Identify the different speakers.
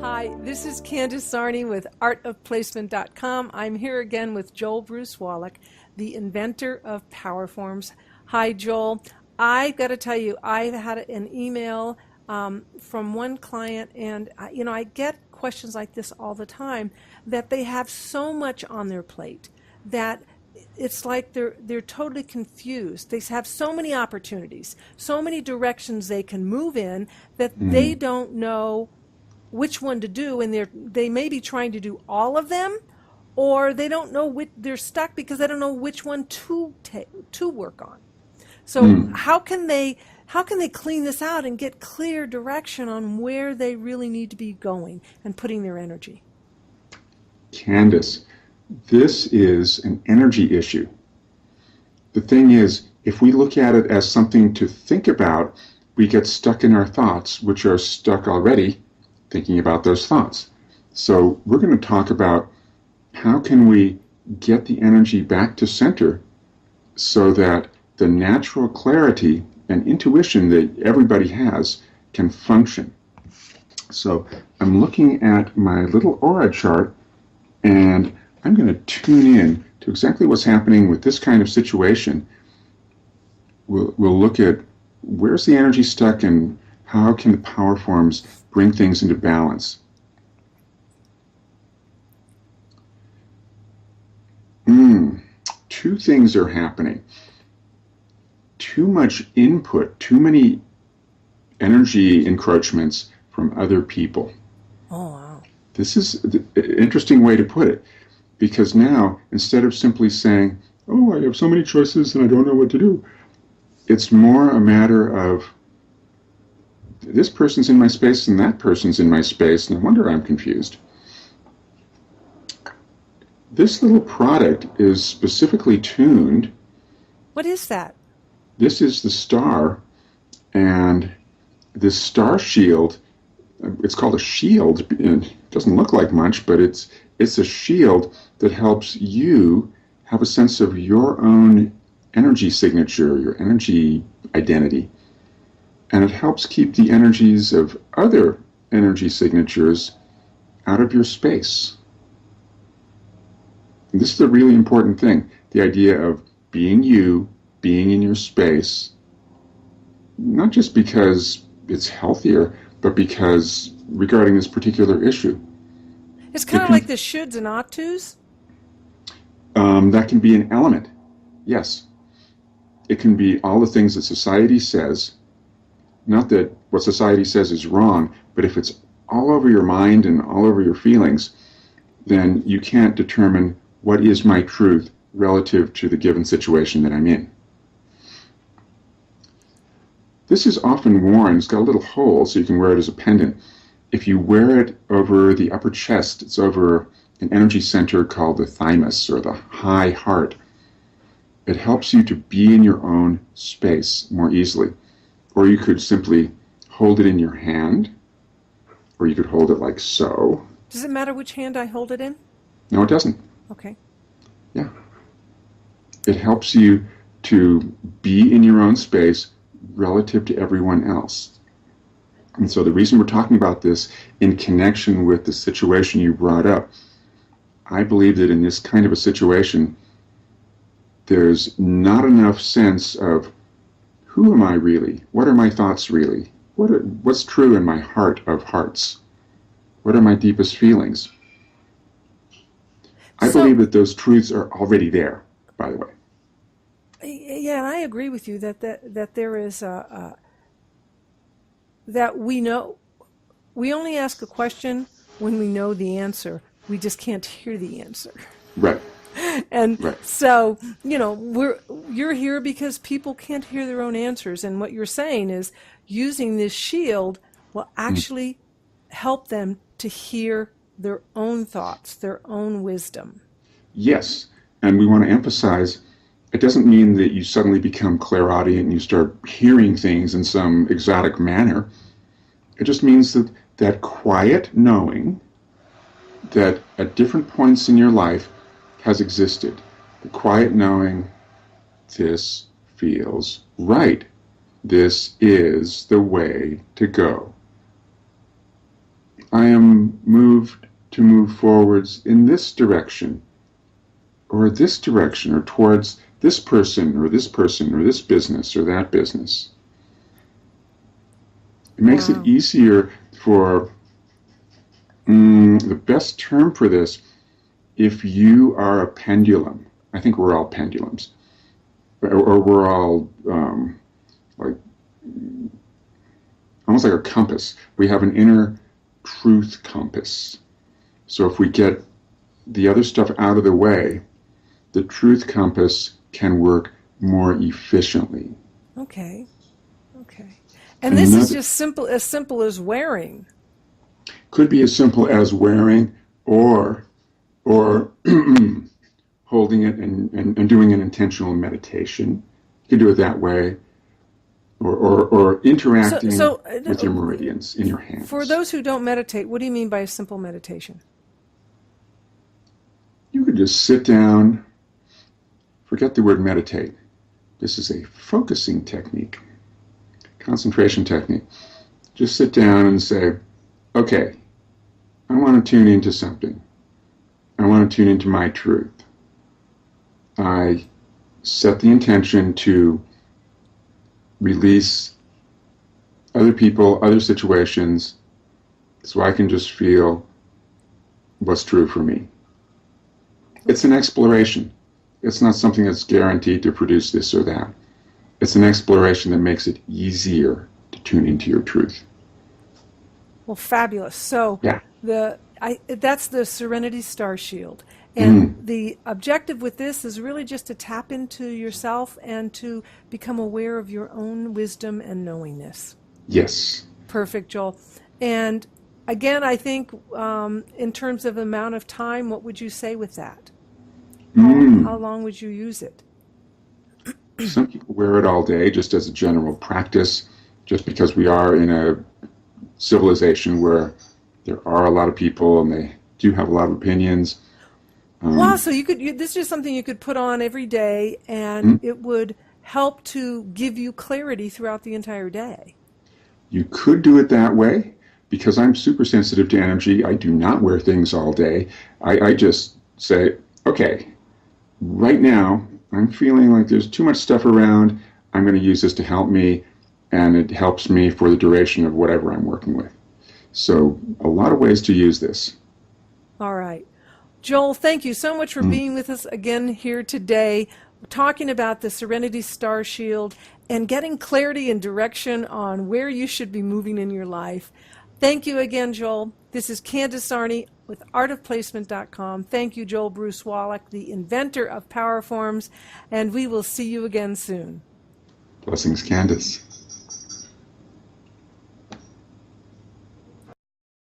Speaker 1: Hi, this is Candace Sarney with artofplacement.com. I'm here again with Joel Bruce Wallach, the inventor of Powerforms. Hi, Joel. I got to tell you, I had an email from one client, and I get questions like this all the time, that they have so much on their plate that it's like they're totally confused. They have so many opportunities, so many directions they can move in, that they don't know which one to do, and they may be trying to do all of them, or they don't know they're stuck because they don't know which one to work on. So how can they clean this out and get clear direction on where they really need to be going and putting their energy?
Speaker 2: Candace, this is an energy issue. The thing is, if we look at it as something to think about, we get stuck in our thoughts, which are stuck already thinking about those thoughts. So we're going to talk about how can we get the energy back to center so that the natural clarity and intuition that everybody has can function. So I'm looking at my little aura chart, and I'm going to tune in to exactly what's happening with this kind of situation. We'll look at where's the energy stuck and how can the power forms bring things into balance. Two things are happening. Too much input, too many energy encroachments from other people.
Speaker 1: Oh, wow.
Speaker 2: This is an interesting way to put it, because now, instead of simply saying, oh, I have so many choices and I don't know what to do, it's more a matter of this person's in my space and that person's in my space, no wonder I'm confused. This little product is specifically tuned.
Speaker 1: What is that?
Speaker 2: This is the star, and this star shield, it's called a shield. It doesn't look like much, but it's a shield that helps you have a sense of your own energy signature, your energy identity. And it helps keep the energies of other energy signatures out of your space. And this is a really important thing, the idea of being you, being in your space, not just because it's healthier, but because regarding this particular issue.
Speaker 1: It's kind of like the shoulds and ought tos?
Speaker 2: That can be an element, yes. It can be all the things that society says. Not that what society says is wrong, but if it's all over your mind and all over your feelings, then you can't determine what is my truth relative to the given situation that I'm in. This is often worn, it's got a little hole so you can wear it as a pendant. If you wear it over the upper chest, it's over an energy center called the thymus, or the high heart. It helps you to be in your own space more easily. Or you could simply hold it in your hand, or you could hold it like so.
Speaker 1: Does it matter which hand I hold it in?
Speaker 2: No, it doesn't.
Speaker 1: Okay.
Speaker 2: Yeah. It helps you to be in your own space relative to everyone else. And so the reason we're talking about this in connection with the situation you brought up, I believe that in this kind of a situation, there's not enough sense of who am I really? What are my thoughts really? What's true in my heart of hearts? What are my deepest feelings? I believe that those truths are already there, by the way.
Speaker 1: Yeah, and I agree with you that there is that we know. We only ask a question when we know the answer. We just can't hear the answer.
Speaker 2: Right.
Speaker 1: And
Speaker 2: right.
Speaker 1: So, you're here because people can't hear their own answers. And what you're saying is using this shield will actually help them to hear their own thoughts, their own wisdom.
Speaker 2: Yes. And we want to emphasize, it doesn't mean that you suddenly become clairaudient and you start hearing things in some exotic manner. It just means that quiet knowing that at different points in your life has existed. The quiet knowing, this feels right. This is the way to go. I am moved to move forwards in this direction, or this direction, or towards this person, or this person, or this business, or that business. It makes it easier for, the best term for this, if you are a pendulum. I think we're all pendulums, or we're all like almost like a compass. We have an inner truth compass. So if we get the other stuff out of the way, the truth compass can work more efficiently.
Speaker 1: Okay. And this is just simple as wearing.
Speaker 2: Could be as simple as wearing, or holding it and doing an intentional meditation. You can do it that way, or interacting with your meridians in your hands.
Speaker 1: For those who don't meditate, what do you mean by a simple meditation?
Speaker 2: You could just sit down, forget the word meditate. This is a focusing technique, concentration technique. Just sit down and say, okay, I want to tune into something. I want to tune into my truth. I set the intention to release other people, other situations, so I can just feel what's true for me. It's an exploration. It's not something that's guaranteed to produce this or that. It's an exploration that makes it easier to tune into your truth.
Speaker 1: Well, fabulous. So
Speaker 2: yeah.
Speaker 1: That's the Serenity Star Shield. And the objective with this is really just to tap into yourself and to become aware of your own wisdom and knowingness.
Speaker 2: Yes.
Speaker 1: Perfect, Joel. And again, I think in terms of amount of time, what would you say with that? How long would you use it?
Speaker 2: Some people wear it all day just as a general practice, just because we are in a civilization where there are a lot of people and they do have a lot of opinions.
Speaker 1: Wow, so this is just something you could put on every day, and it would help to give you clarity throughout the entire day.
Speaker 2: You could do it that way. Because I'm super sensitive to energy, I do not wear things all day. I just say, okay, right now I'm feeling like there's too much stuff around. I'm going to use this to help me, and it helps me for the duration of whatever I'm working with. So a lot of ways to use this.
Speaker 1: All right. Joel, thank you so much for being with us again here today, talking about the Serenity Star Shield and getting clarity and direction on where you should be moving in your life. Thank you again, Joel. This is Candace Arney with artofplacement.com. Thank you, Joel Bruce Wallach, the inventor of Power Forms, and we will see you again soon.
Speaker 2: Blessings, Candace.